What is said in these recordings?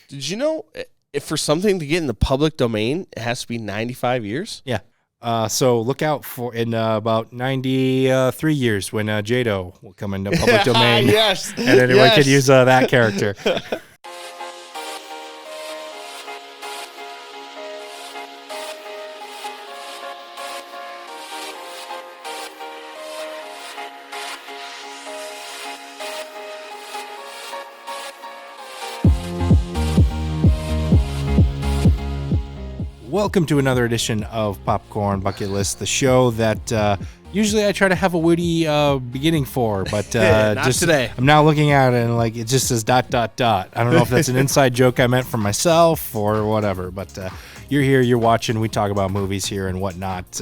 Did you know if for something to get in the public domain, it has to be 95 years? Yeah. So look out for in about 93 years when Jado will come into public domain. Yes. And anyone could use that character. Welcome to another edition of Popcorn Bucket List, the show that usually I try to have a witty beginning for, but Not just today. I'm now looking at it and like it just says ... I don't know if that's an inside joke I meant for myself or whatever, but you're here, you're watching, we talk about movies here and whatnot.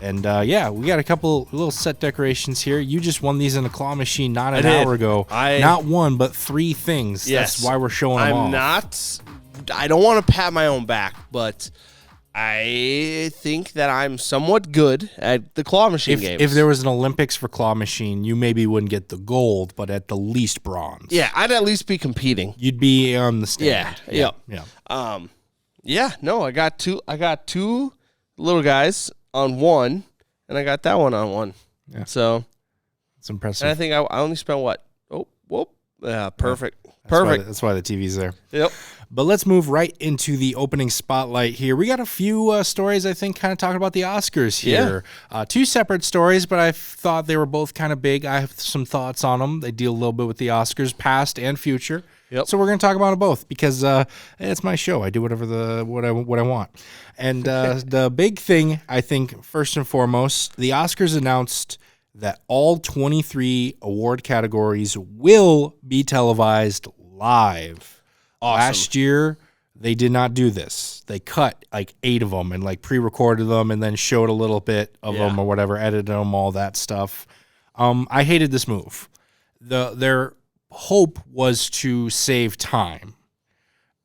And yeah, we got a couple little set decorations here. You just won these in a claw machine not an hour ago. Not one, but three things. Yes. That's why we're showing them off. I don't want to pat my own back, but I think that I'm somewhat good at the claw machine games. If there was an Olympics for claw machine, you maybe wouldn't get the gold, but at the least bronze. Yeah, I'd at least be competing. You'd be on the stand. Yeah. Yeah. I got two little guys on one, and I got that one on one. Yeah. So it's impressive. And I think I only spent what? Perfect. That's why the TV's there. Yep. But let's move right into the opening spotlight here. We got a few stories, I think, kind of talking about the Oscars here. Yeah. Two separate stories, but I thought they were both kind of big. I have some thoughts on them. They deal a little bit with the Oscars, past and future. Yep. So we're going to talk about them both because it's my show. I do what I want. And the big thing, I think, first and foremost, the Oscars announced that all 23 award categories will be televised live. Awesome. Last year, they did not do this. They cut like 8 of them and like pre-recorded them and then showed a little bit of them or whatever, edited them, all that stuff. I hated this move. Their hope was to save time.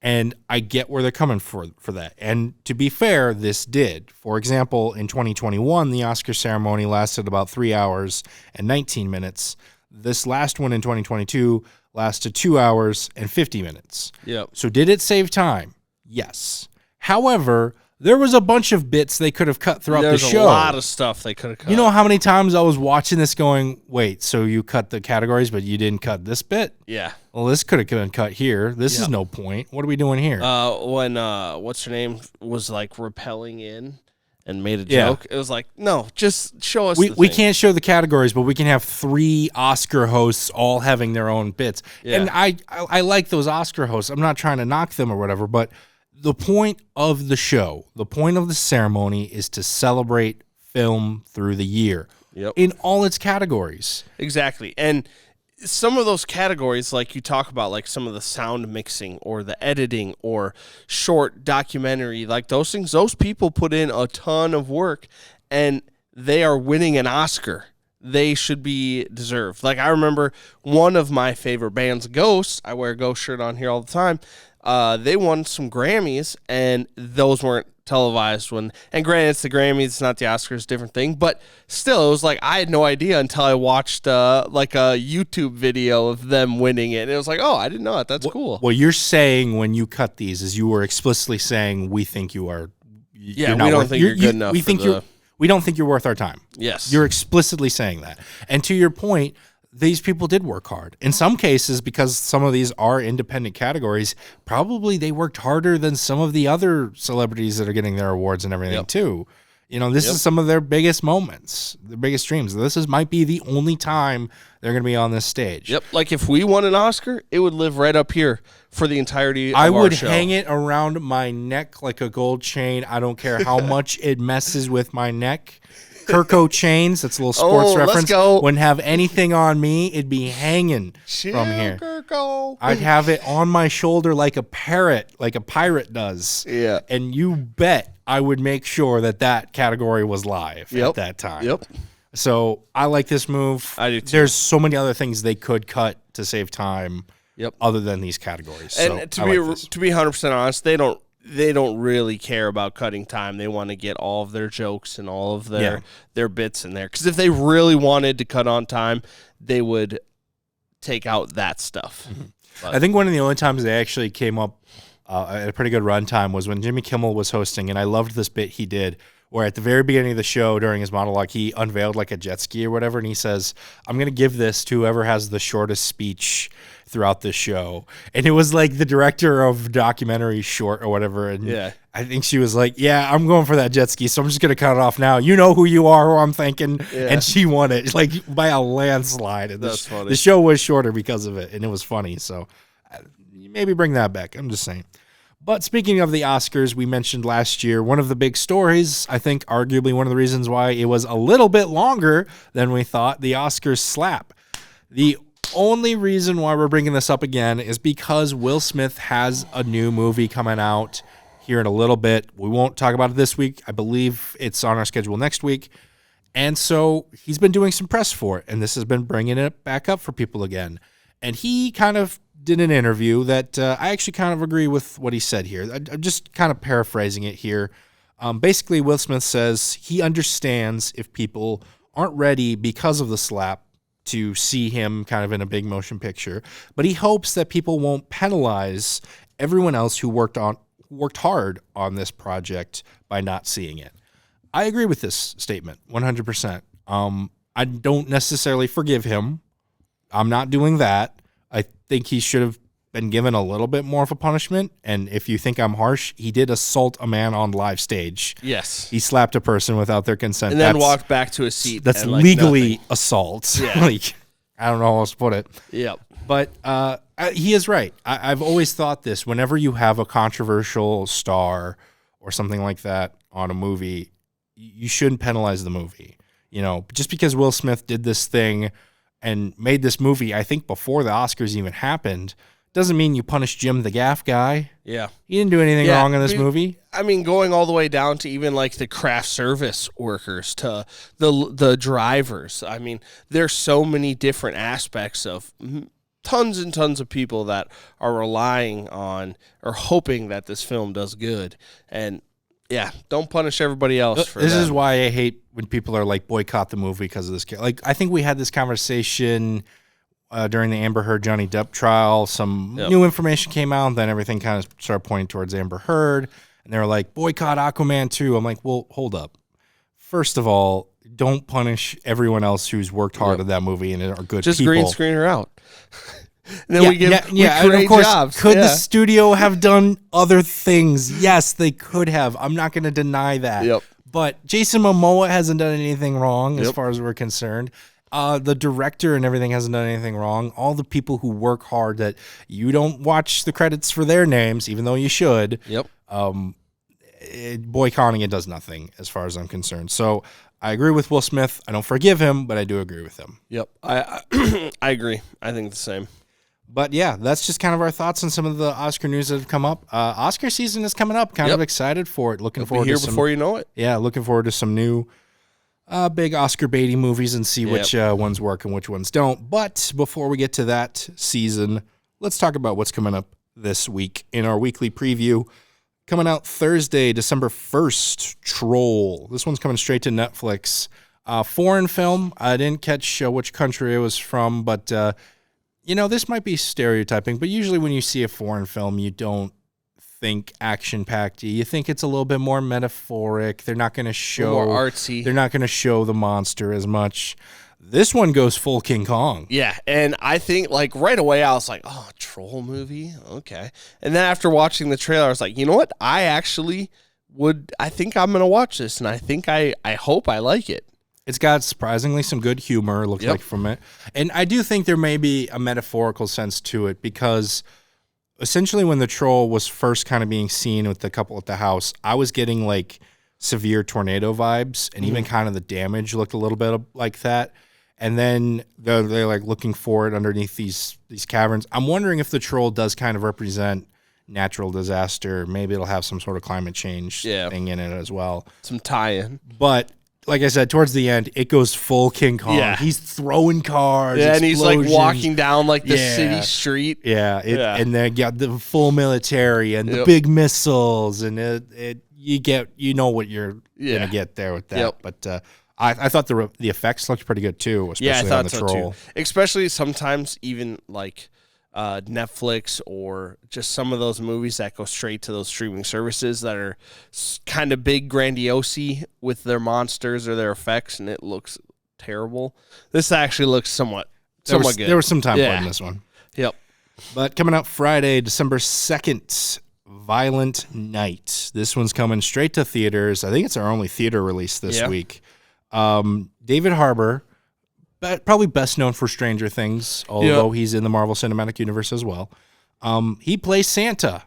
And I get where they're coming for that. And to be fair, this did. For example, in 2021, the Oscar ceremony lasted about 3 hours and 19 minutes. This last one in 2022 lasted 2 hours and 50 minutes. Yep. So did it save time? Yes. However, there was a bunch of bits they could have cut throughout the show. There's a lot of stuff they could have cut. You know how many times I was watching this going, wait, so you cut the categories, but you didn't cut this bit? Yeah. Well, this could have been cut here. This is no point. What are we doing here? When what's her name was like rappelling in and made a joke, it was like, no, just show us. We can't show the categories, but we can have 3 Oscar hosts all having their own bits. Yeah. And I like those Oscar hosts. I'm not trying to knock them or whatever, but the point of the show, the point of the ceremony is to celebrate film through the year in all its categories. Exactly. And some of those categories, like you talk about, like some of the sound mixing or the editing or short documentary, like those things, those people put in a ton of work and they are winning an Oscar. They should be deserved. Like I remember one of my favorite bands, Ghost, I wear a Ghost shirt on here all the time. They won some Grammys, and those weren't televised. And granted, it's the Grammys, it's not the Oscars, different thing. But still, it was like I had no idea until I watched like a YouTube video of them winning it. And it was like, oh, I didn't know that. That's cool. What you're saying when you cut these is you were explicitly saying we think you are. Yeah, we don't think you're good enough. We don't think you're worth our time. Yes, you're explicitly saying that. And to your point, these people did work hard. In some cases, because some of these are independent categories, probably they worked harder than some of the other celebrities that are getting their awards and everything too. You know, this is some of their biggest moments, their biggest dreams. Might be the only time they're going to be on this stage. Yep. Like if we won an Oscar, it would live right up here for the entirety of our show. I would hang it around my neck like a gold chain. I don't care how much it messes with my neck. Kirko chains, that's a little sports reference. Let's go. Wouldn't have anything on me. It'd be hanging from here. Kirko. I'd have it on my shoulder like a parrot, like a pirate does. Yeah. And you bet I would make sure that category was live at that time. Yep. So I like this move. I do too. There's so many other things they could cut to save time other than these categories. And so to be 100% honest, they don't really care about cutting time. They want to get all of their jokes and all of their bits in there. Because if they really wanted to cut on time, they would take out that stuff. Mm-hmm. I think one of the only times they actually came up at a pretty good runtime was when Jimmy Kimmel was hosting, and I loved this bit he did, where at the very beginning of the show, during his monologue, he unveiled like a jet ski or whatever, and he says, I'm going to give this to whoever has the shortest speech throughout the show. And it was like the director of documentary short or whatever, and I think she was like, yeah, I'm going for that jet ski, so I'm just going to cut it off now. You know who you are, who I'm thinking. Yeah. And she won it, like, by a landslide. And That's funny. The show was shorter because of it, and it was funny, so maybe bring that back. I'm just saying. But speaking of the Oscars, we mentioned last year, one of the big stories, I think arguably one of the reasons why it was a little bit longer than we thought, the Oscars slap. The only reason why we're bringing this up again is because Will Smith has a new movie coming out here in a little bit. We won't talk about it this week. I believe it's on our schedule next week. And so he's been doing some press for it, and this has been bringing it back up for people again. And he kind of did an interview that I actually kind of agree with what he said here. I'm just kind of paraphrasing it here. Basically, Will Smith says he understands if people aren't ready because of the slap to see him kind of in a big motion picture, but he hopes that people won't penalize everyone else who worked hard on this project by not seeing it. I agree with this statement 100%. I don't necessarily forgive him. I'm not doing that. I think he should have been given a little bit more of a punishment. And if you think I'm harsh, he did assault a man on live stage. Yes. He slapped a person without their consent. And then walked back to his seat. That's legally assault. Yeah. Like, I don't know how else to put it. Yep. But he is right. I've always thought this. Whenever you have a controversial star or something like that on a movie, you shouldn't penalize the movie. You know, just because Will Smith did this thing and made this movie, I think before the Oscars even happened, doesn't mean you punish Jim the Gaff guy. Yeah. He didn't do anything wrong in this movie. I mean, going all the way down to even like the craft service workers, to the drivers. I mean, there's so many different aspects of tons and tons of people that are relying on or hoping that this film does good. And yeah, don't punish everybody else for this. This is why I hate when people are like, boycott the movie because of this kid. Like, I think we had this conversation during the Amber Heard Johnny Depp trial. Some new information came out, and then everything kind of started pointing towards Amber Heard, and they were like, boycott Aquaman 2. I'm like, well, hold up. First of all, don't punish everyone else who's worked hard at that movie and are good just people. Green screen her out. And then we create of course, jobs. Could the studio have done other things? Yes, they could have. I'm not going to deny that. Yep. But Jason Momoa hasn't done anything wrong as far as we're concerned. The director and everything hasn't done anything wrong. All the people who work hard that you don't watch the credits for their names, even though you should. Yep. Boycotting it does nothing as far as I'm concerned. So I agree with Will Smith. I don't forgive him, but I do agree with him. Yep. I agree. I think the same. But yeah, that's just kind of our thoughts on some of the Oscar news that have come up. Oscar season is coming up. Kind of excited for it. Looking forward to some, before you know it. Yeah, looking forward to some new big Oscar baiting movies and see which ones work and which ones don't. But before we get to that season, let's talk about what's coming up this week in our weekly preview. Coming out Thursday, December 1st, Troll. This one's coming straight to Netflix. Foreign film. I didn't catch which country it was from, but this might be stereotyping, but usually when you see a foreign film, you don't think action-packed. You think it's a little bit more metaphoric. They're not going to show more artsy. They're not going to show the monster as much. This one goes full King Kong. Yeah, and I think like right away I was like, oh, troll movie? Okay. And then after watching the trailer, I was like, you know what? I think I'm going to watch this, and I think I hope I like it. It's got surprisingly some good humor, it looks like, from it. And I do think there may be a metaphorical sense to it because essentially when the troll was first kind of being seen with the couple at the house, I was getting like severe tornado vibes, and even kind of the damage looked a little bit like that. And then they're like looking for it underneath these caverns. I'm wondering if the troll does kind of represent natural disaster. Maybe it'll have some sort of climate change thing in it as well. Some tie-in. But like I said, towards the end, it goes full King Kong. Yeah. He's throwing cars. Yeah, and he's like walking down like the city street. Yeah, and then got the full military and the big missiles, and you know what you're gonna get there with that. But I thought the effects looked pretty good too, especially I thought on the troll. Too. Especially sometimes even like Netflix or just some of those movies that go straight to those streaming services that are kind of big, grandiose with their monsters or their effects, and it looks terrible. This actually looks somewhat good. There was some time put in this one. Yep. But coming out Friday, December 2nd, Violent Night. This one's coming straight to theaters. I think it's our only theater release this week. David Harbour, probably best known for Stranger Things, although he's in the Marvel Cinematic Universe as well. He plays Santa.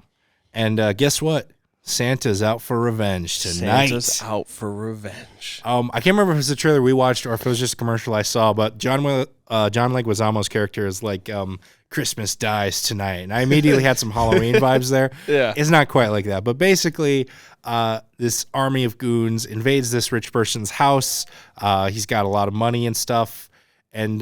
And guess what? Santa's out for revenge tonight. Santa's out for revenge. I can't remember if it was the trailer we watched or if it was just a commercial I saw, but John Leguizamo's character is like, Christmas dies tonight. And I immediately had some Halloween vibes there. Yeah. It's not quite like that. But basically, this army of goons invades this rich person's house. He's got a lot of money and stuff. And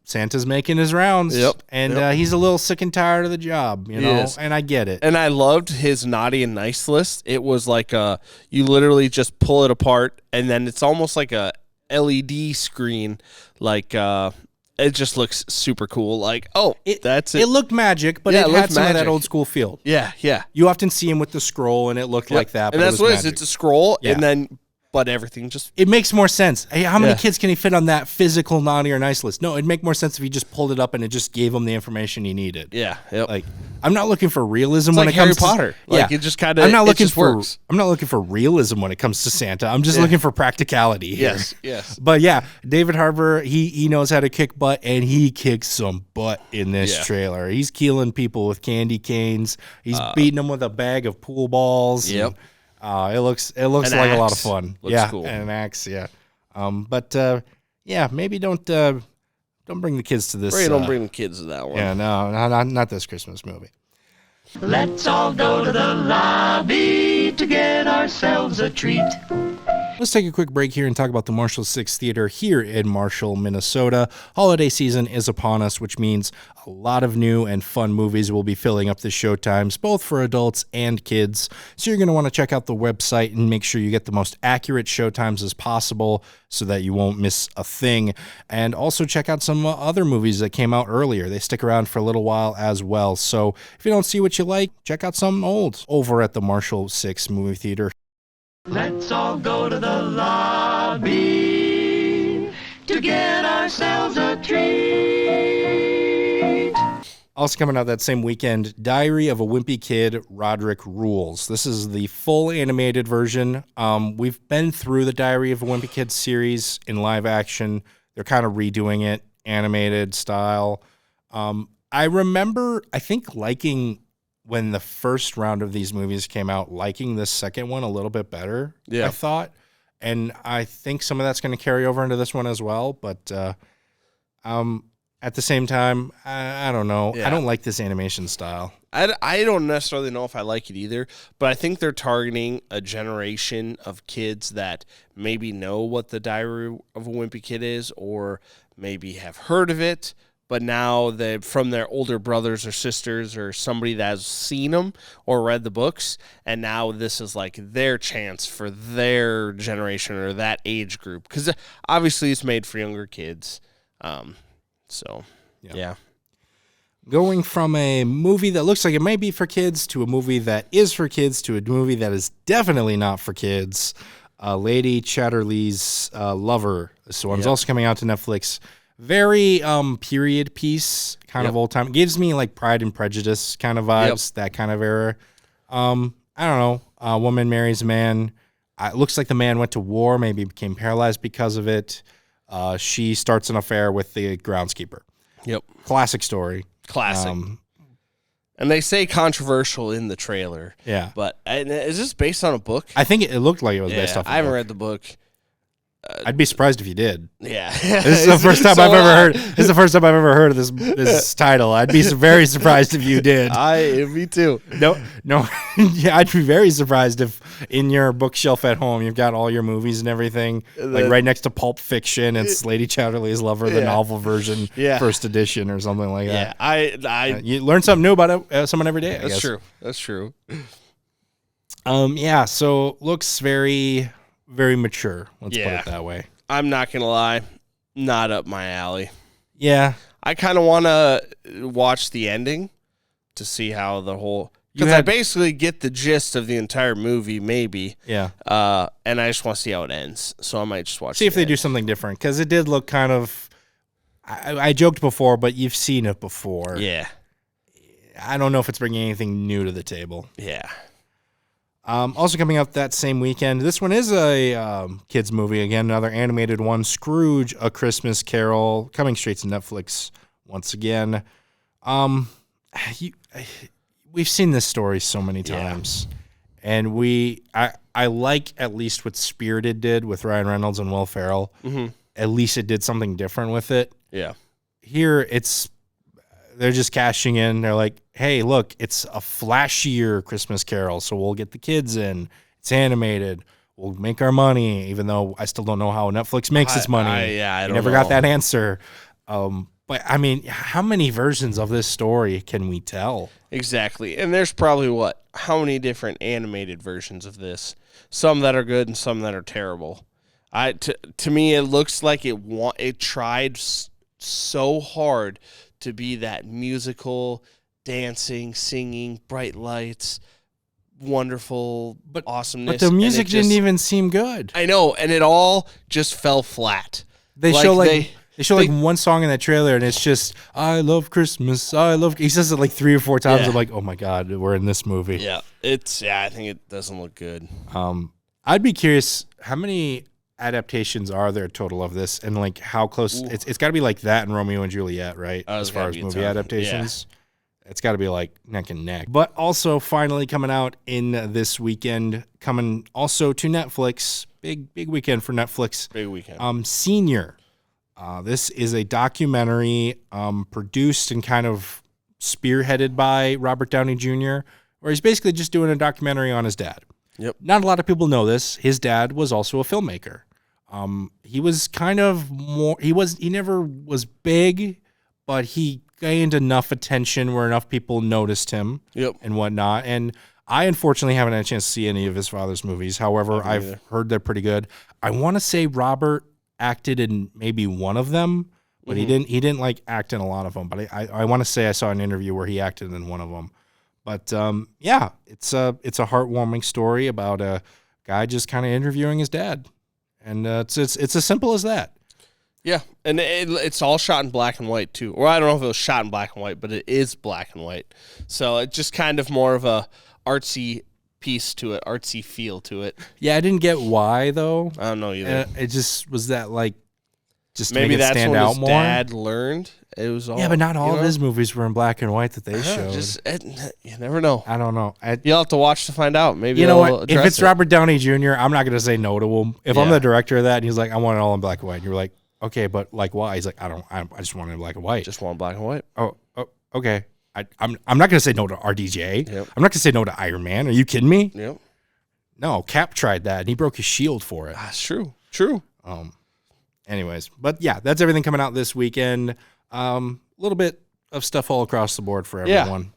Santa's making his rounds. Yep. And he's a little sick and tired of the job, you know, and I get it. And I loved his naughty and nice list. It was like you literally just pull it apart, and then it's almost like a LED screen. Like it just looks super cool. Like, that's it. It looked magic, but it had some of that old school feel. Yeah, yeah. You often see him with the scroll, and it looked like that. And but that's it was what it is. It's a scroll, and then... But everything just... It makes more sense. Hey, how many kids can he fit on that physical naughty or nice list? No, it'd make more sense if he just pulled it up and it just gave him the information he needed. Yeah. Yep. Like, I'm not looking for realism when like it comes Harry Potter. to... Like, it just kind of... I'm not looking works. I'm not looking for realism when it comes to Santa. I'm just looking for practicality here. Yes. But yeah, David Harbour, he knows how to kick butt, and he kicks some butt in this trailer. He's killing people with candy canes. He's beating them with a bag of pool balls. Yep. It looks like a lot of fun. Looks cool. And an axe, maybe don't bring the kids to this. Don't bring the kids to that one. Yeah, no, not this Christmas movie. Let's all go to the lobby to get ourselves a treat. Let's take a quick break here and talk about the Marshall 6 Theater here in Marshall, Minnesota. Holiday season is upon us, which means a lot of new and fun movies will be filling up the showtimes, both for adults and kids. So you're going to want to check out the website and make sure you get the most accurate showtimes as possible so that you won't miss a thing. And also check out some other movies that came out earlier. They stick around for a little while as well. So if you don't see what you like, check out something old over at the Marshall 6 Movie Theater. Let's all go to the lobby to get ourselves a treat. Also coming out that same weekend, Diary of a Wimpy Kid, Rodrick Rules. This is the full animated version. We've been through the Diary of a Wimpy Kid series in live action. They're kind of redoing it, animated style. I remember, I think, liking... when the first round of these movies came out, liking this second one a little bit better, I thought. And I think some of that's going to carry over into this one as well. But at the same time, I don't know. Yeah. I don't like this animation style. I don't necessarily know if I like it either, but I think they're targeting a generation of kids that maybe know what the Diary of a Wimpy Kid is or maybe have heard of it. But now from their older brothers or sisters or somebody that has seen them or read the books, and now this is like their chance for their generation or that age group. Because obviously it's made for younger kids. Yeah. Going from a movie that looks like it might be for kids to a movie that is for kids to a movie that is definitely not for kids. Lady Chatterley's Lover. This one's also coming out to Netflix. Very period piece, kind of old time. It gives me like Pride and Prejudice kind of vibes, that kind of era. I don't know. A woman marries a man. It looks like the man went to war, maybe became paralyzed because of it. She starts an affair with the groundskeeper. Yep. Classic story. Classic. And they say controversial in the trailer. Yeah. But is this based on a book? I think it looked like it was based off a book. I haven't read the book. I'd be surprised if you did. Yeah. This is the first time I've ever heard. This is the first time I've ever heard of this title. I'd be very surprised if you did. Me too. No. Yeah, I'd be very surprised if in your bookshelf at home you've got all your movies and everything, like right next to Pulp Fiction. It's Lady Chatterley's Lover, the novel version, first edition, or something like that. Yeah, you learn something new about someone every day. That's true. That's true. Yeah. So looks very. Very mature, let's put it that way. I'm not going to lie. Not up my alley. Yeah. I kind of want to watch the ending to see how the whole. Because I basically get the gist of the entire movie, maybe. Yeah. And I just want to see how it ends. So I might just watch. See if they do something different, because it did look kind of. I joked before, but you've seen it before. Yeah. I don't know if it's bringing anything new to the table. Yeah. Also coming up that same weekend, this one is a kids movie again, another animated one, Scrooge: A Christmas Carol, coming straight to Netflix once again. We've seen this story so many times, and I like at least what Spirited did with Ryan Reynolds and Will Ferrell. Mm-hmm. At least it did something different with it. Yeah. Here they're just cashing in. They're like, hey, look, it's a flashier Christmas Carol, so we'll get the kids in. It's animated. We'll make our money, even though I still don't know how Netflix makes its money. I don't never know. got that answer. But, I mean, how many versions of this story can we tell? Exactly. And there's probably, how many different animated versions of this? Some that are good and some that are terrible. To me, it looks like it tried so hard to be that musical, dancing, singing, bright lights, wonderful, awesomeness. But the music didn't even seem good. I know, and it all just fell flat. They show one song in that trailer, and it's just, I love Christmas, he says it like 3 or 4 times. Yeah. I'm like, oh my God, we're in this movie. Yeah, I think it doesn't look good. I'd be curious, how many adaptations are there total of this, and like how close? It's got to be like that and Romeo and Juliet, right? As far as movie adaptations, it's got to be like neck and neck. But also, finally coming out in this weekend, coming also to Netflix. Big weekend for Netflix. Big weekend. Senior. This is a documentary produced and kind of spearheaded by Robert Downy Jr., where he's basically just doing a documentary on his dad. Yep. Not a lot of people know this. His dad was also a filmmaker. He was kind of more. He never was big, but he gained enough attention where enough people noticed him. Yep. And whatnot. And I unfortunately haven't had a chance to see any of his father's movies. However, I've heard they're pretty good. I want to say Robert acted in maybe one of them, but he didn't like act in a lot of them. But I want to say I saw an interview where he acted in one of them. But yeah, it's a heartwarming story about a guy just kind of interviewing his dad, and it's as simple as that. Yeah, and it's all shot in black and white too. Or I don't know if it was shot in black and white, but it is black and white. So it's just kind of more of a artsy piece to it, artsy feel to it. Yeah, I didn't get why though. I don't know either. It just was that like just maybe to make it that's stand when out his more. dad learned. It was all, yeah, but not all of his movies were in black and white that they showed. You never know. I don't know. You'll have to watch to find out. Maybe you know what? If it's it. Robert Downey Jr., I'm not going to say no to him. If I'm the director of that, and he's like, I want it all in black and white, and you're like, okay, but like why? He's like, I just want it in black and white. Just want black and white. Oh, okay. I'm not going to say no to RDJ. Yep. I'm not going to say no to Iron Man. Are you kidding me? Yep. No, Cap tried that, and he broke his shield for it. That's true. True. Anyways, but yeah, that's everything coming out this weekend. A little bit of stuff all across the board for everyone.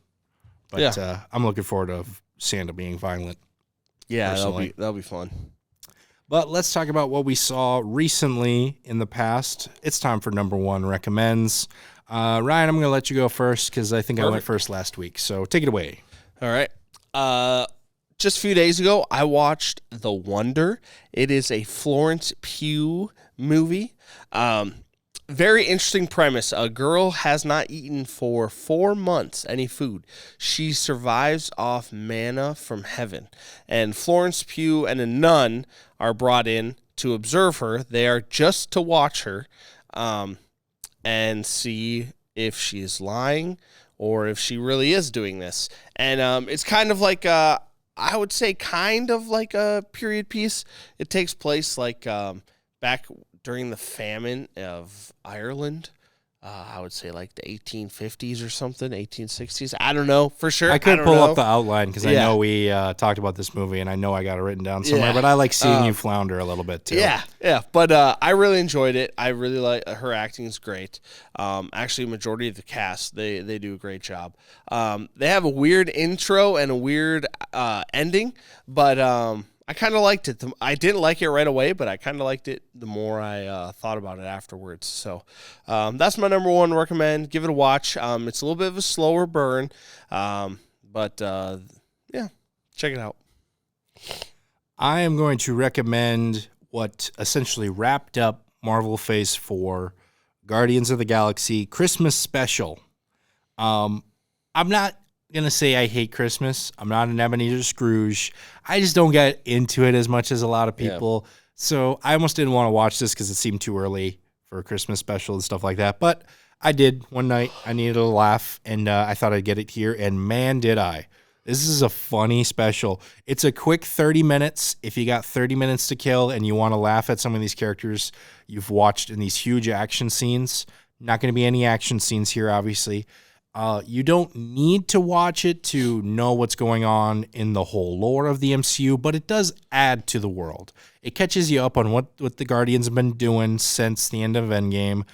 But I'm looking forward to Santa being violent. Yeah, personally. that'll be fun. But let's talk about what we saw recently in the past. It's time for number one recommends. Ryan, I'm going to let you go first because I think I went first last week. So take it away. All right. Just a few days ago, I watched The Wonder. It is a Florence Pugh movie. Very interesting premise. A girl has not eaten for 4 months any food. She survives off manna from heaven. And Florence Pugh and a nun are brought in to observe her. They are just to watch her and see if she is lying or if she really is doing this. And it's kind of like I would say kind of like a period piece. It takes place like back during the famine of Ireland. I would say like the 1850s or something, 1860s. I don't know for sure. I could pull up the outline because I know we talked about this movie, and I know I got it written down somewhere. But I like seeing you flounder a little bit too. Yeah. But I really enjoyed it. I really like her acting is great. Actually, majority of the cast they do a great job. They have a weird intro and a weird ending, but I kind of liked it. I didn't like it right away, but I kind of liked it the more I thought about it afterwards. So that's my number one recommend. Give it a watch. It's a little bit of a slower burn, but yeah, check it out. I am going to recommend what essentially wrapped up Marvel Phase 4, Guardians of the Galaxy Christmas Special. I'm not going to say I hate Christmas. I'm not an Ebenezer Scrooge. I just don't get into it as much as a lot of people. Yeah. So I almost didn't want to watch this because it seemed too early for a Christmas special and stuff like that. But I did one night. I needed a laugh, and I thought I'd get it here. And man, did I. This is a funny special. It's a quick 30 minutes. If you got 30 minutes to kill and you want to laugh at some of these characters you've watched in these huge action scenes, not going to be any action scenes here, obviously. You don't need to watch it to know what's going on in the whole lore of the MCU, but it does add to the world. It catches you up on what the Guardians have been doing since the end of Endgame.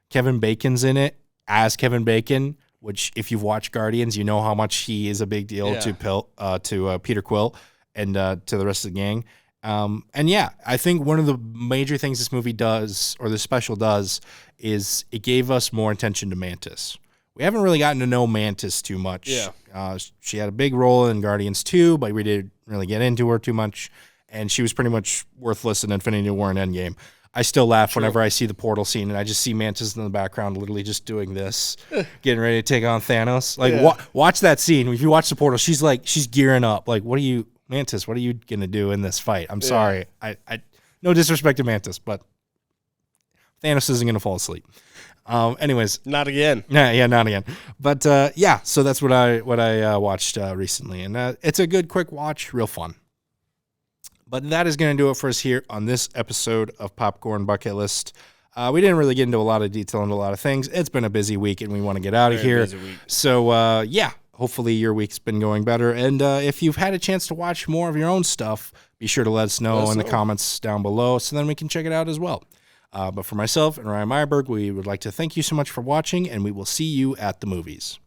Kevin Bacon's in it as Kevin Bacon, which if you've watched Guardians, you know how much he is a big deal to Peter Quill and to the rest of the gang. And yeah, I think one of the major things this movie does, or this special does, is it gave us more attention to Mantis. We haven't really gotten to know Mantis too much. Yeah. She had a big role in Guardians 2, but we didn't really get into her too much, and she was pretty much worthless in Infinity War and Endgame. I still laugh whenever I see the portal scene, and I just see Mantis in the background literally just doing this, getting ready to take on Thanos. Like, watch that scene. If you watch the portal, she's gearing up. Like, Mantis, what are you going to do in this fight? I'm sorry. I no disrespect to Mantis, but Thanos isn't going to fall asleep. Anyways. Not again. Yeah, not again. But, so that's what I watched recently, and it's a good, quick watch, real fun. But that is going to do it for us here on this episode of Popcorn Bucket List. We didn't really get into a lot of detail into a lot of things. It's been a busy week, and we want to get out of here. So, hopefully your week's been going better. And if you've had a chance to watch more of your own stuff, be sure to let us know in the comments down below so then we can check it out as well. But for myself and Ryan Meyerberg, we would like to thank you so much for watching, and we will see you at the movies.